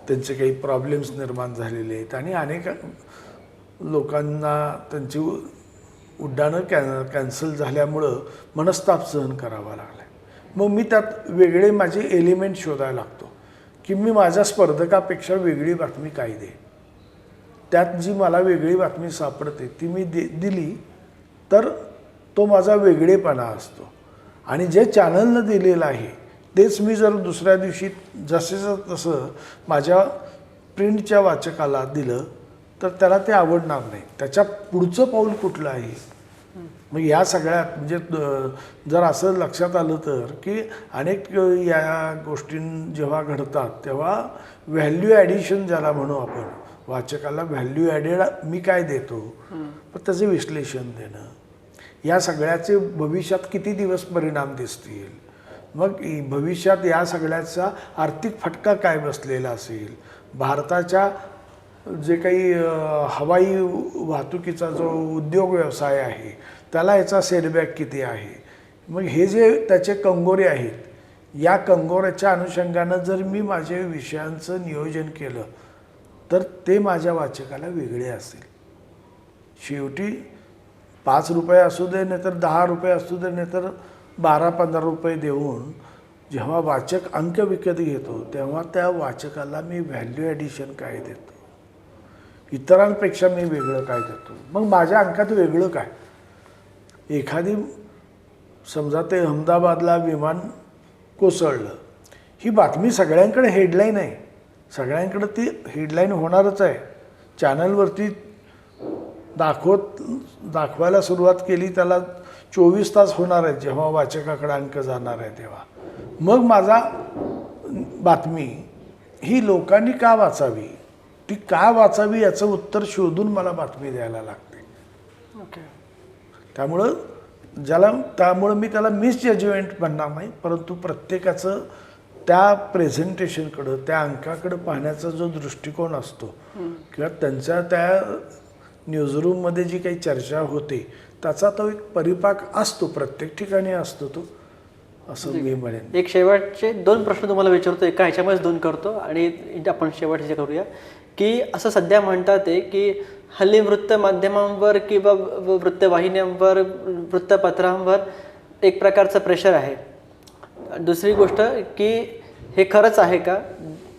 त्यांचे काही प्रॉब्लेम्स निर्माण झालेले आहेत आणि अनेक लोकांना त्यांची उड्डाणं कॅन्सल झाल्यामुळं मनस्ताप सहन करावा लागला. मग मी त्यात वेगळे माझे एलिमेंट शोधायला लागतो की मी माझ्या स्पर्धकापेक्षा वेगळी बातमी काय दे. त्यात जी मला वेगळी बातमी सापडते ती मी दिली तर तो माझा वेगळेपणा असतो. आणि जे चॅनलनं दिलेलं आहे तेच मी जर दुसऱ्या दिवशी जसेचं तसं माझ्या प्रिंटच्या वाचकाला दिलं तर त्याला ते आवडणार नाही. त्याच्या पुढचं पाऊल कुठलं आहे. मग या सगळ्यात म्हणजे जर असं लक्षात आलं तर की अनेक या गोष्टी जेव्हा घडतात तेव्हा व्हॅल्यू ॲडिशन ज्याला म्हणू आपण, वाचकाला व्हॅल्यू ॲडेड मी काय देतो, पण त्याचे विश्लेषण देणं, या सगळ्याचे भविष्यात किती दिवस परिणाम दिसतील, मग भविष्यात या सगळ्याचा आर्थिक फटका काय बसलेला असेल, भारताच्या जे काही हवाई वाहतुकीचा जो उद्योग व्यवसाय आहे त्याला याचा सेटबॅक किती आहे, मग हे जे त्याचे कंगोरे आहेत, या कंगोऱ्याच्या अनुषंगानं जर मी माझ्या विषयांचं नियोजन केलं तर ते माझ्या वाचकाला वेगळे असेल. शेवटी 5 रुपये असू दे नाही तर 10 रुपये असू दे नाही तर 12-15 रुपये देऊन जेव्हा वाचक अंक विकत घेतो तेव्हा त्या वाचकाला मी व्हॅल्यू ॲडिशन काय देतो, इतरांपेक्षा मी वेगळं काय देतो. मग माझ्या अंकात वेगळं काय. एखादी समजा ते अहमदाबादला विमान कोसळलं, ही बातमी सगळ्यांकडे हेडलाईन आहे, सगळ्यांकडे ती हेडलाईन होणारच आहे. चॅनलवरती दाखवायला सुरुवात केली त्याला 24 तास होणार आहेत जेव्हा वाचकाकडे अंक जाणार आहे तेव्हा. मग माझा बातमी ही लोकांनी का वाचावी, ती का वाचावी याचं उत्तर शोधून मला बातमी द्यायला लागते. ओके. त्यामुळं मी त्याला मिसजजमेंट म्हणणार नाही, परंतु प्रत्येकाचं त्या प्रेझेंटेशनकडं, त्या अंकाकडं पाहण्याचा जो दृष्टिकोन असतो किंवा त्यांच्या त्या न्यूजरूममध्ये जी काही चर्चा होते त्याचा तो एक परिपाक असतो, प्रत्येक ठिकाणी असतो तो, असं मी म्हणेन. एक शेवटचे 2 प्रश्न तुम्हाला विचारतो, एका ह्याच्यामध्येच 2 करतो आणि आपण शेवटचे करूया की असं सध्या म्हणतात आहे की हल्ली वृत्तमाध्यमांवर किंवा वृत्तवाहिन्यांवर वृत्तपत्रांवर एक प्रकारचं प्रेशर आहे. दुसरी गोष्ट की हे खरंच आहे का,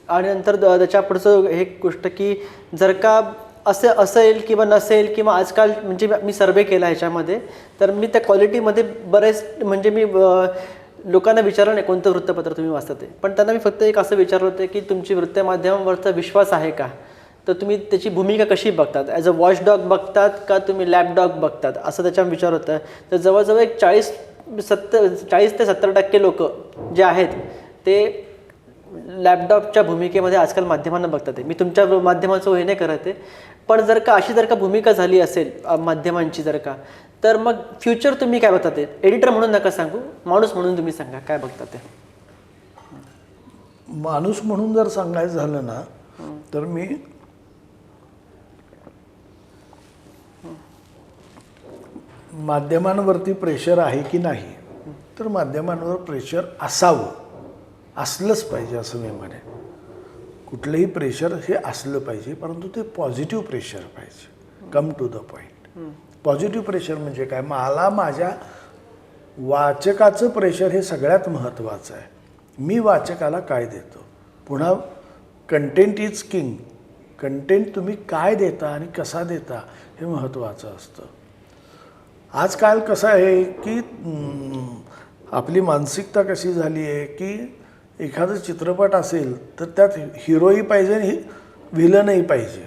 आणि नंतर त्याच्या पुढचं हे गोष्ट की जर का असं असेल किंवा नसेल, किंवा आजकाल म्हणजे मी सर्वे केला ह्याच्यामध्ये, तर मी त्या क्वालिटीमध्ये बरेच म्हणजे मी लोकांना विचारलं नाही कोणतं वृत्तपत्र तुम्ही वाचता ते, पण त्यांना मी फक्त एक असं विचारलं होतं की तुमची वृत्तमाध्यमांवरचा विश्वास आहे का, तर तुम्ही त्याची भूमिका कशी बघतात, ॲज अ वॉचडॉग बघतात का तुम्ही लॅपडॉग बघतात, असं त्याच्यावर विचार होतं. तर जवळजवळ एक 40 ते 70% लोक जे आहेत ते लॅपटॉपच्या भूमिकेमध्ये आजकाल माध्यमांना बघतात आहे. मी तुमच्या माध्यमाचं हे नाही करत आहे, पण जर का भूमिका झाली असेल माध्यमांची जर का, तर मग फ्युचर तुम्ही काय बघता ते? एडिटर म्हणून नका सांगू, माणूस म्हणून तुम्ही सांगा काय बघता ते. माणूस म्हणून जर सांगायचं झालं ना, तर मी माध्यमांवरती प्रेशर आहे की नाही, तर माध्यमांवर प्रेशर असलंच पाहिजे असं मी म्हणेन. कुठलंही प्रेशर हे असलं पाहिजे, परंतु ते पॉझिटिव्ह प्रेशर पाहिजे. Come to the point. Positive pressure म्हणजे काय? मला माझ्या वाचकाचं प्रेशर हे सगळ्यात महत्त्वाचं आहे. मी वाचकाला काय देतो. पुन्हा कंटेंट इज किंग. कंटेंट तुम्ही काय देता आणि कसा देता हे महत्त्वाचं असतं. आजकाल कसं आहे की आपली मानसिकता कशी झाली आहे की एखादं चित्रपट असेल तर त्यात हिरोही पाहिजे आणि व्हिलनही पाहिजे.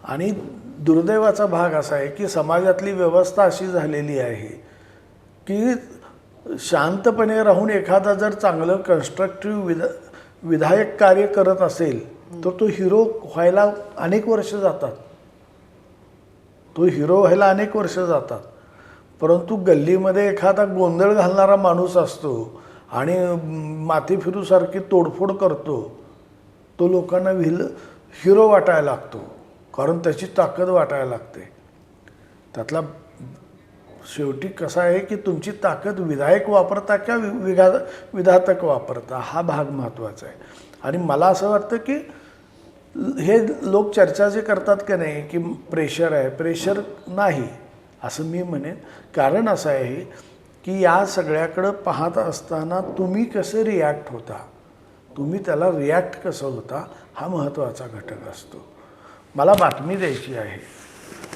आणि दुर्दैवाचा भाग असा आहे की समाजातली व्यवस्था अशी झालेली आहे की शांतपणे राहून एखादा जर चांगलं कन्स्ट्रक्टिव्ह विधायक कार्य करत असेल तर तो हिरो व्हायला अनेक वर्ष जातात. परंतु गल्लीमध्ये एखादा गोंधळ घालणारा माणूस असतो आणि माती फिरूसारखी तोडफोड करतो, तो लोकांना हिरो वाटायला लागतो, कारण त्याची ताकद वाटायला लागते. त्यातला शेवटी कसं आहे की तुमची ताकद विधायक वापरता का विधातक वापरता, हा भाग महत्त्वाचा आहे. आणि मला असं वाटतं की हे लोक चर्चा जे करतात का नाही की प्रेशर आहे, प्रेशर नाही असं मी म्हणेन. कारण असं आहे की या सगळ्याकडं पाहत असताना तुम्ही कसे रिॲक्ट होता, तुम्ही त्याला रिॲक्ट कसं होता, हा महत्त्वाचा घटक असतो. मला बातमी द्यायची आहे,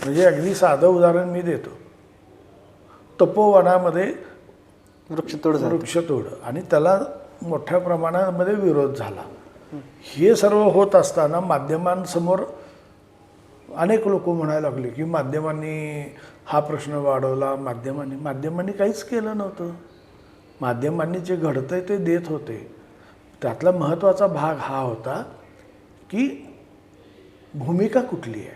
म्हणजे अगदी साधं उदाहरण मी देतो. तपोवनामध्ये वृक्षतोड आणि त्याला मोठ्या प्रमाणामध्ये विरोध झाला. हे सर्व होत असताना माध्यमांसमोर अनेक लोक म्हणायला लागले की माध्यमांनी हा प्रश्न वाढवला. माध्यमांनी काहीच केलं नव्हतं. माध्यमांनी जे घडतंय ते देत होते. त्यातला महत्त्वाचा भाग हा होता की भूमिका कुठली आहे,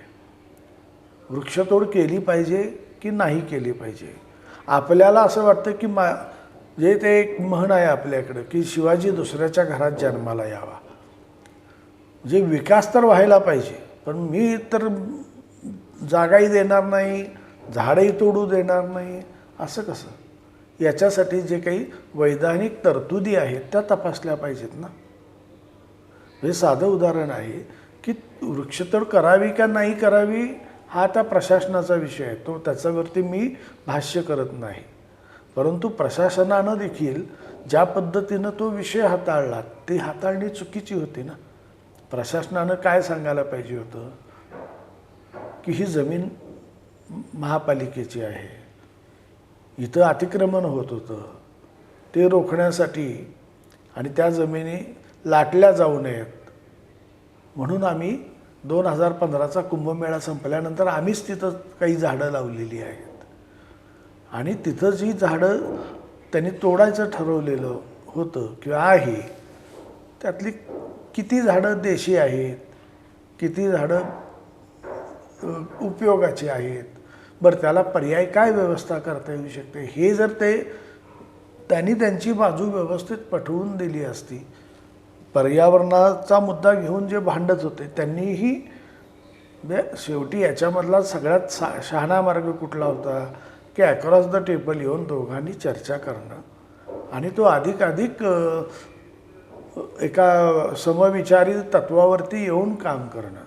वृक्षतोड केली पाहिजे की नाही केली पाहिजे. आपल्याला असं वाटतं की जे ते एक म्हण आहे आपल्याकडं की शिवाजी दुसऱ्याच्या घरात जन्माला यावा. जे विकास तर व्हायला पाहिजे, पण मी तर जागाही देणार नाही, झाडही तोडू देणार नाही, असं कसं? याच्यासाठी जे काही वैधानिक तरतुदी आहेत त्या तपासल्या पाहिजेत ना. हे साधं उदाहरण आहे की वृक्षतोड करावी का नाही करावी हा त्या प्रशासनाचा विषय आहे. त्याच्यावरती मी भाष्य करत नाही. परंतु प्रशासनानं देखील ज्या पद्धतीनं तो विषय हाताळला ती हाताळणी चुकीची होती ना. प्रशासनानं काय सांगायला पाहिजे होतं की ही जमीन महापालिकेची आहे, इथं अतिक्रमण होत होतं, ते रोखण्यासाठी आणि त्या जमिनी लाटल्या जाऊ नयेत म्हणून आम्ही 2015चा कुंभमेळा संपल्यानंतर आम्हीच तिथं काही झाडं लावलेली आहेत. आणि तिथं जी झाडं त्यांनी तोडायचं ठरवलेलं होतं किंवा आहे त्यातली किती झाडं देशी आहेत, किती झाडं उपयोगाची आहेत, बरं त्याला पर्याय काय व्यवस्था करता येऊ शकते, हे जर त्यांनी त्यांची बाजू व्यवस्थित पटवून दिली असती. पर्यावरणाचा मुद्दा घेऊन जे भांडत होते त्यांनीही शेवटी याच्यामधला सगळ्यात शहाणा मार्ग कुठला होता की अक्रॉस द टेबल येऊन दोघांनी चर्चा करणं आणि तो अधिक एका समविचारी तत्वावरती येऊन काम करणं.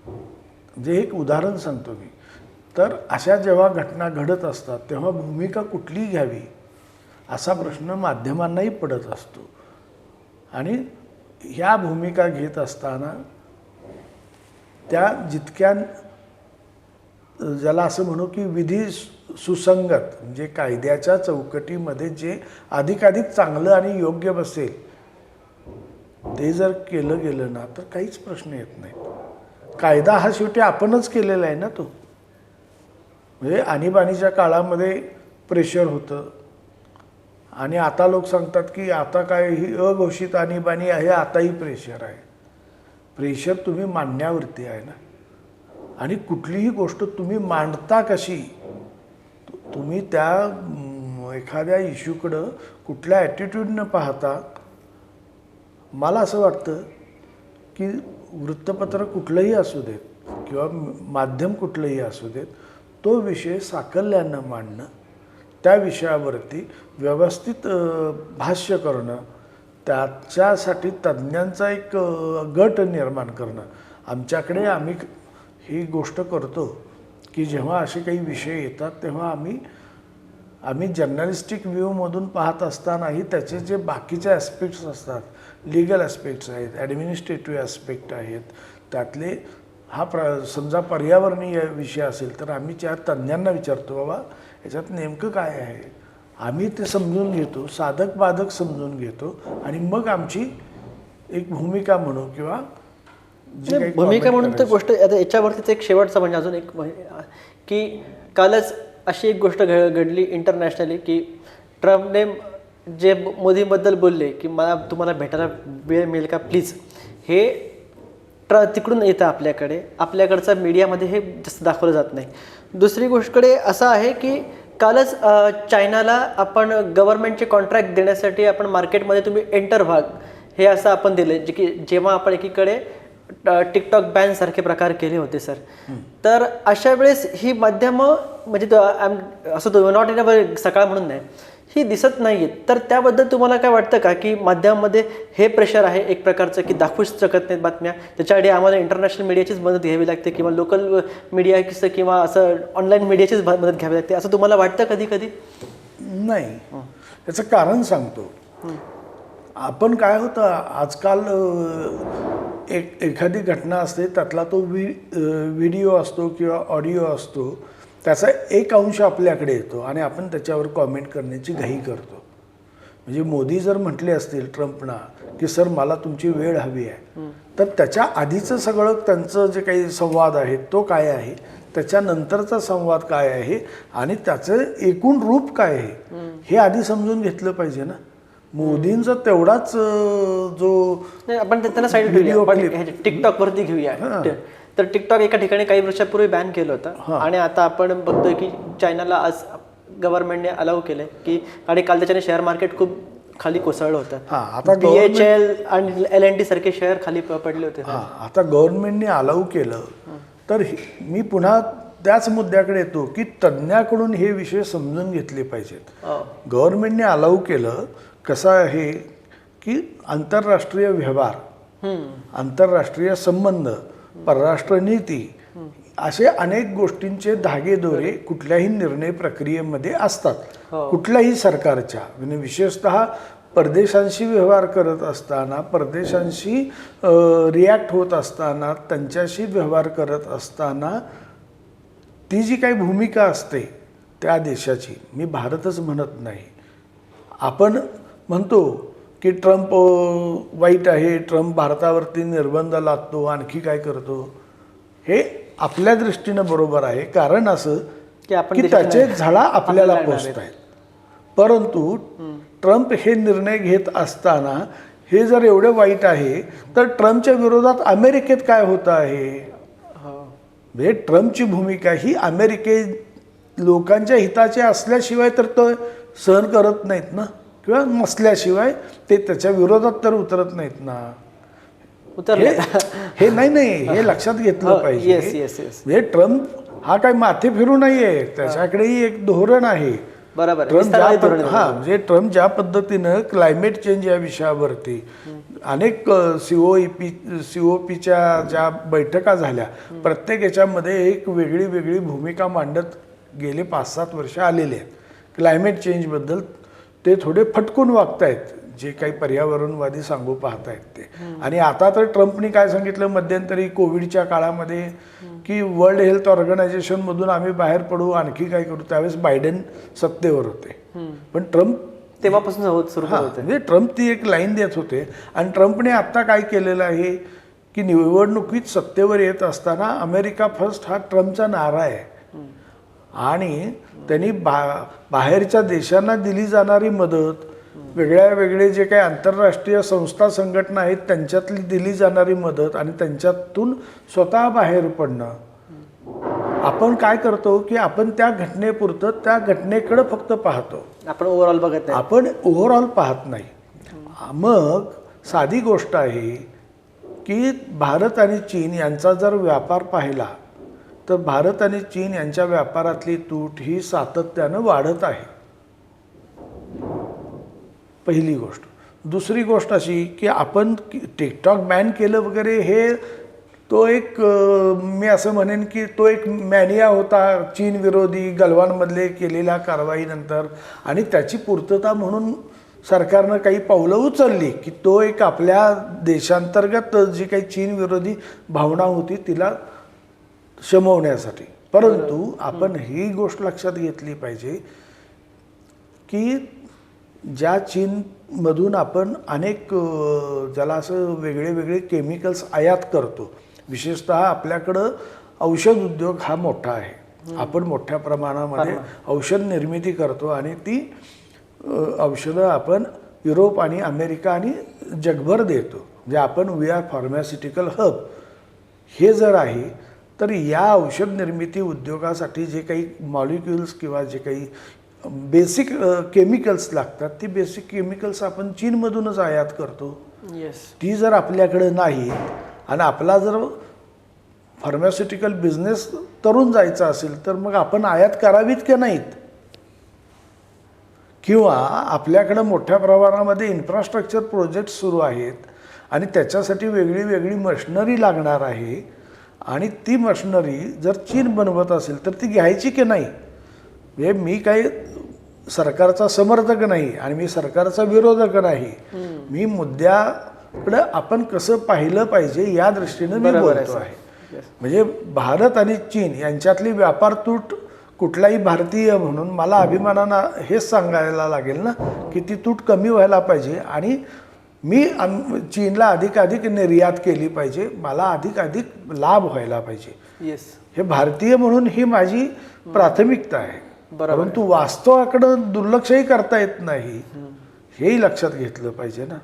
म्हणजे एक उदाहरण सांगतो मी. तर अशा जेव्हा घटना घडत असतात तेव्हा भूमिका कुठली घ्यावी असा प्रश्न माध्यमांनाही पडत असतो. आणि ह्या भूमिका घेत असताना त्या जितक्या ज्याला असं म्हणू की विधी सुसंगत म्हणजे कायद्याच्या चौकटीमध्ये जे अधिकाधिक चांगलं आणि योग्य बसेल ते जर केलं गेलं ना तर काहीच प्रश्न येत नाही. कायदा हा शेवटी आपणच केलेला आहे ना तो. म्हणजे आणीबाणीच्या काळामध्ये प्रेशर होतं आणि आता लोक सांगतात की आता काय ही अघोषित आणीबाणी आहे, आताही प्रेशर आहे. प्रेशर तुम्ही मांडण्यावरती आहे ना. आणि कुठलीही गोष्ट तुम्ही मांडता कशी, तुम्ही त्या एखाद्या इश्यूकडं कुठल्या ॲटिट्यूडनं पाहता. मला असं वाटतं की वृत्तपत्र कुठलंही असू देत किंवा माध्यम कुठलंही असू देत, तो विषय साकल्यानं मांडणं, त्या विषयावरती व्यवस्थित भाष्य करणं, त्याच्यासाठी तज्ज्ञांचा एक गट निर्माण करणं. आमच्याकडे आम्ही ही गोष्ट करतो की जेव्हा असे काही विषय येतात तेव्हा आम्ही जर्नलिस्टिक व्ह्यूमधून पाहत असतानाही त्याचे जे बाकीचे ॲस्पेक्ट्स असतात, लिगल ॲस्पेक्ट्स आहेत, ॲडमिनिस्ट्रेटिव्ह ॲस्पेक्ट आहेत, त्यातले समजा पर्यावरणीय विषय असेल तर आम्ही त्या तज्ज्ञांना विचारतो बाबा याच्यात नेमकं काय आहे. आम्ही ते समजून घेतो, साधक बाधक समजून घेतो आणि मग आमची एक भूमिका म्हणू किंवा भूमिका म्हणून तर गोष्ट. आता याच्यावरतीच एक शेवटचा म्हणजे अजून एक की कालच अशी एक गोष्ट घडली इंटरनॅशनली की ट्रम्पने जे मोदीबद्दल बोलले की मला तुम्हाला भेटायला वेळ मिळेल का प्लीज, हे तिकडून येतं आपल्याकडचा मीडियामध्ये हे जास्त दाखवलं जात नाही. दुसरी गोष्टकडे असं आहे की कालच चायनाला आपण गव्हर्नमेंटचे कॉन्ट्रॅक्ट देण्यासाठी आपण मार्केटमध्ये तुम्ही एंटर व्हा हे असं आपण दिले, जे की जेव्हा आपण एकीकडे टिकटॉक बॅन सारखे प्रकार केले होते सर. तर अशा वेळेस ही माध्यमं म्हणजे असं नॉट इन अ सकाळ म्हणून नाही, ही दिसत नाही आहेत. तर त्याबद्दल तुम्हाला काय वाटतं का की माध्यमामध्ये हे प्रेशर आहे एक प्रकारचं की दाखवूच शकत नाहीत बातम्या, त्याच्यासाठी आम्हाला इंटरनॅशनल मीडियाचीच मदत घ्यावी लागते किंवा लोकल मीडिया किंवा असं ऑनलाईन मीडियाचीच मदत घ्यावी लागते, असं तुम्हाला वाटतं कधी कधी? नाही, याचं कारण सांगतो. आपण काय होतं आजकाल एखादी घटना असते, त्यातला तो व्हिडिओ असतो किंवा ऑडिओ असतो, त्याचा एक अंश आपल्याकडे येतो आणि आपण त्याच्यावर कॉमेंट करण्याची घाई करतो. म्हणजे मोदी जर म्हटले असतील ट्रम्पना की सर मला तुमची वेळ हवी आहे, तर त्याच्या आधीचं सगळं त्यांचं जे काही संवाद आहे तो काय आहे, त्याच्यानंतरचा संवाद काय आहे आणि त्याचं एकूण रूप काय आहे हे आधी समजून घेतलं पाहिजे ना. मोदींचा तेवढाच जो आपण त्यांना साईड घेऊया, टिकटॉक वरती घेऊया. तर टिकटॉक एका ठिकाणी काही वर्षापूर्वी बॅन केलं होतं आणि आता आपण बघतोय की चायनाला आज गव्हर्नमेंटने अलाउ केलंय की आणि काल त्याच्याने शेअर मार्केट खूप खाली कोसळलं होतं. आता BHL आणि LNT सारखे शेअर खाली पडले होते. आता गव्हर्नमेंटने अलाउ केलं तर मी पुन्हा त्याच मुद्द्याकडे येतो की तज्ज्ञाकडून हे विषय समजून घेतले पाहिजेत. गव्हर्नमेंटने अलाउ केलं कसं आहे की आंतरराष्ट्रीय व्यवहार, आंतरराष्ट्रीय संबंध, परराष्ट्र नीती असे अनेक गोष्टींचे धागेदोरे कुठल्याही निर्णय प्रक्रियेमध्ये असतात. कुठल्याही सरकारच्या म्हणजे विशेषतः परदेशांशी व्यवहार करत असताना, परदेशांशी रिॲक्ट होत असताना, त्यांच्याशी व्यवहार करत असताना ती जी काही भूमिका असते त्या देशाची, मी भारतच म्हणत नाही, आपण म्हणतो की ट्रम्प वाईट आहे, ट्रम्प भारतावरती निर्बंध लादतो, आणखी काय करतो, हे आपल्या दृष्टीनं बरोबर आहे. कारण असं की त्याचे झळा आपल्याला पोचत आहेत. परंतु ट्रम्प हे निर्णय घेत असताना हे जर एवढे वाईट आहे तर ट्रम्पच्या विरोधात अमेरिकेत काय होत आहे, म्हणजे ट्रम्पची भूमिका ही लोकांच्या हिताचे असल्याशिवाय तर तो सहन करत नाहीत ना, किंवा नसल्याशिवाय ते त्याच्या विरोधात तर उतरत नाहीत ना. हे नाही हे लक्षात घेतलं पाहिजे. म्हणजे ट्रम्प हा काही माथे फिरू नाहीये, त्याच्याकडेही एक धोरण आहे. बरोबर आहे. ट्रम्प विस्तारवादी धोरण आहे. म्हणजे ट्रम्प ज्या पद्धतीनं क्लायमेट चेंज या विषयावरती अनेक COPच्या ज्या बैठका झाल्या, प्रत्येक याच्यामध्ये एक वेगळी वेगळी भूमिका मांडत गेले 5-7 वर्ष आलेले आहेत. क्लायमेट चेंजबद्दल ते थोडे फटकून वागतायत, जे काही पर्यावरणवादी सांगू पाहतायत ते. आणि आता तर ट्रम्पनी काय सांगितलं मध्यंतरी कोविडच्या काळामध्ये की वर्ल्ड हेल्थ ऑर्गनायझेशन मधून आम्ही बाहेर पडू, आणखी काय करू. त्यावेळेस बायडेन सत्तेवर होते, पण ट्रम्प तेव्हापासून सुरू होते. म्हणजे ट्रम्प ती एक लाईन देत होते. आणि ट्रम्पने आता काय केलेलं आहे की निवडणुकीत सत्तेवर येत असताना अमेरिका फर्स्ट हा ट्रम्पचा नारा आहे. आणि त्यांनी बाहेरच्या देशांना दिली जाणारी मदत, वेगळे जे काही आंतरराष्ट्रीय संस्था संघटना आहेत त्यांच्यातली दिली जाणारी मदत आणि त्यांच्यातून स्वतः बाहेर पडणं. आपण काय करतो की आपण त्या घटनेपुरतं त्या घटनेकडे फक्त पाहतो, आपण ओव्हरऑल बघत नाही. आपण ओव्हरऑल पाहत नाही. मग साधी गोष्ट आहे की भारत आणि चीन यांचा जर व्यापार पाहिला तर भारत आणि चीन यांच्या व्यापारातली तूट ही सातत्यानं वाढत आहे. पहिली गोष्ट. दुसरी गोष्ट अशी की आपण टिकटॉक बॅन केलं वगैरे, हे तो एक मी असं म्हणेन की तो एक मॅनिया होता चीन विरोधी गलवानमधले केलेल्या कारवाईनंतर. आणि त्याची पूर्तता म्हणून सरकारनं काही पावलं उचलली की तो एक आपल्या देशांतर्गत जी काही चीन विरोधी भावना होती तिला शमवण्यासाठी. परंतु आपण ही गोष्ट लक्षात घेतली पाहिजे की ज्या चीनमधून आपण अनेक ज्याला असं वेगळे वेगळे केमिकल्स आयात करतो, विशेषतः आपल्याकडं औषध उद्योग हा मोठा आहे. आपण मोठ्या प्रमाणामध्ये औषध निर्मिती करतो आणि ती औषधं आपण युरोप आणि अमेरिका आणि जगभर देतो. म्हणजे आपण वी आर फार्मास्युटिकल हब हे जर आहे, तर या औषध निर्मिती उद्योगासाठी जे काही मॉलिक्युल्स किंवा जे काही बेसिक केमिकल्स लागतात, ती बेसिक केमिकल्स आपण चीनमधूनच आयात करतो. ती जर आपल्याकडे नाही आणि आपला जर फार्मास्युटिकल बिझनेस तरुण जायचा असेल तर मग आपण आयात करावीत की नाहीत. किंवा आपल्याकडं मोठ्या प्रमाणामध्ये इन्फ्रास्ट्रक्चर प्रोजेक्ट सुरू आहेत आणि त्याच्यासाठी वेगळी वेगळी मशिनरी लागणार आहे आणि ती मशिनरी जर चीन बनवत असेल तर ती घ्यायची की नाही. म्हणजे मी काही सरकारचा समर्थक नाही आणि मी सरकारचा विरोधक नाही. मी मुद्द्याकडं आपण कसं पाहिलं पाहिजे या दृष्टीनं मी बोलतो आहे. म्हणजे भारत आणि चीन यांच्यातली व्यापार तूट कुठलाही भारतीय म्हणून मला अभिमानानं हेच सांगायला लागेल ना की ती तूट कमी व्हायला पाहिजे आणि मी चीनला अधिकाधिक निर्यात केली पाहिजे, मला अधिकाधिक लाभ व्हायला पाहिजे. हे भारतीय म्हणून ही माझी प्राथमिकता आहे. परंतु वास्तवाकडं दुर्लक्षही करता येत नाही, हेही लक्षात घेतलं पाहिजे ना.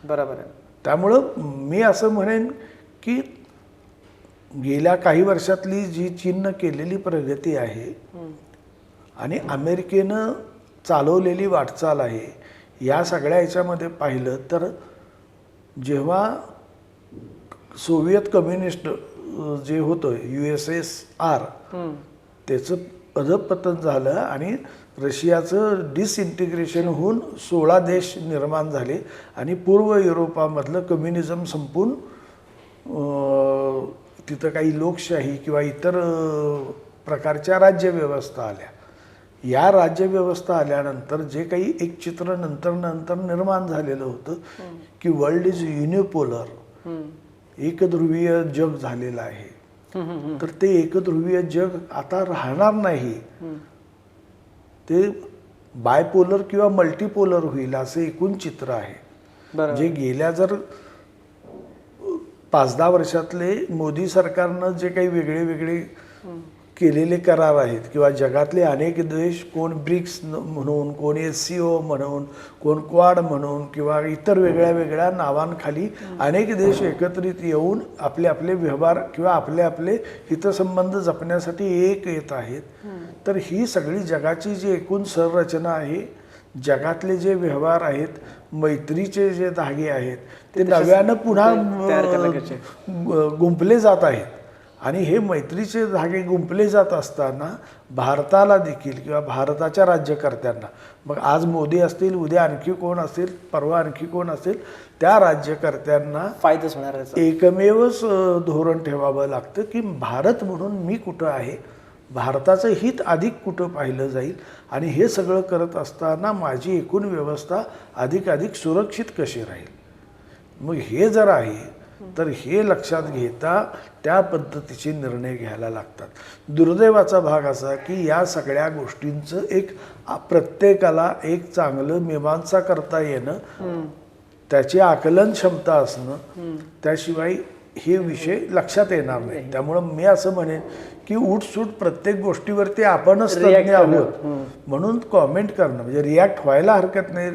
बरोबर आहे. त्यामुळं मी असं म्हणेन की गेल्या काही वर्षातली जी चीननं केलेली प्रगती आहे आणि अमेरिकेनं चालवलेली वाटचाल आहे, या सगळ्या याच्यामध्ये पाहिलं तर जेव्हा सोव्हिएत कम्युनिस्ट जे होतं USSR त्याचं अधपतन झालं आणि रशियाचं डिसइंटिग्रेशन होऊन 16 देश निर्माण झाले आणि पूर्व युरोपामधलं कम्युनिझम संपून तिथं काही लोकशाही किंवा इतर प्रकारच्या राज्यव्यवस्था आल्या. या राज्यव्यवस्था आल्यानंतर जे काही एक चित्र नंतर निर्माण झालेलं होतं की वर्ल्ड इज युनिपोलर, एकध्रुवीय जग झालेलं आहे. तर ते एकध्रुवीय जग आता राहणार नाही, ते बायपोलर किंवा मल्टीपोलर होईल असं एकूण चित्र आहे. जे गेल्या जर 5-10 वर्षातले मोदी सरकारनं जे काही वेगळे वेगळे केलेले करार आहेत किंवा जगातले अनेक देश, कोण ब्रिक्स म्हणून, कोण SCO म्हणून, कोण क्वाड म्हणून किंवा इतर वेगळ्या वेगळ्या नावांखाली अनेक देश एकत्रित येऊन आपले आपले व्यवहार किंवा आपले आपले हितसंबंध जपण्यासाठी एक येत आहेत. तर ही सगळी जगाची जी एकूण संरचना आहे, जगातले जे व्यवहार आहेत, मैत्रीचे जे धागे आहेत ते नव्यानं पुन्हा गुंफले जात आहेत. आणि हे मैत्रीचे धागे गुंफले जात असताना भारताला देखील किंवा भारताच्या राज्यकर्त्यांना, मग आज मोदी असतील, उद्या आणखी कोण असेल, परवा आणखी कोण असेल, त्या राज्यकर्त्यांना फायदाच होणार याचा. एकमेवच धोरण ठेवावं लागतं की भारत म्हणून मी कुठं आहे, भारताचं हित अधिक कुठं पाहिलं जाईल आणि हे सगळं करत असताना माझी एकूण व्यवस्था अधिक सुरक्षित कशी राहील. मग हे जर आहे तर हे लक्षात घेता त्या पद्धतीचे निर्णय घ्यायला लागतात. दुर्दैवाचा भाग असा की या सगळ्या गोष्टींचं एक प्रत्येकाला एक चांगलं मीमांसा करता येणं, त्याची आकलन क्षमता असणं, त्याशिवाय हे विषय लक्षात येणार नाही. त्यामुळं मी असं म्हणेन की उठसूट प्रत्येक गोष्टीवरती आपणच तज्ञ आहोत म्हणून कॉमेंट करणं म्हणजे रिॲक्ट व्हायला हरकत नाही,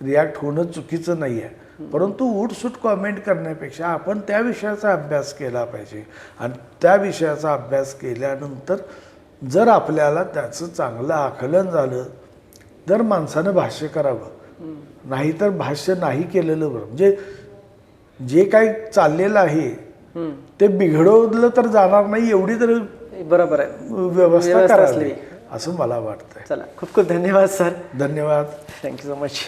रिॲक्ट होणं चुकीचं नाही आहे, परंतु उठसूट कॉमेंट करण्यापेक्षा आपण त्या विषयाचा अभ्यास केला पाहिजे आणि त्या विषयाचा अभ्यास केल्यानंतर जर आपल्याला त्याचं चांगलं आकलन झालं तर माणसानं भाष्य करावं, नाहीतर भाष्य नाही केलेलं बरं. म्हणजे जे काही चाललेलं आहे ते बिघडवलं तर जाणार नाही एवढी तर बरोबर आहे, व्यवस्था करावी असं मला वाटतंय. चला, खूप खूप धन्यवाद सर. धन्यवाद. Thank you so much.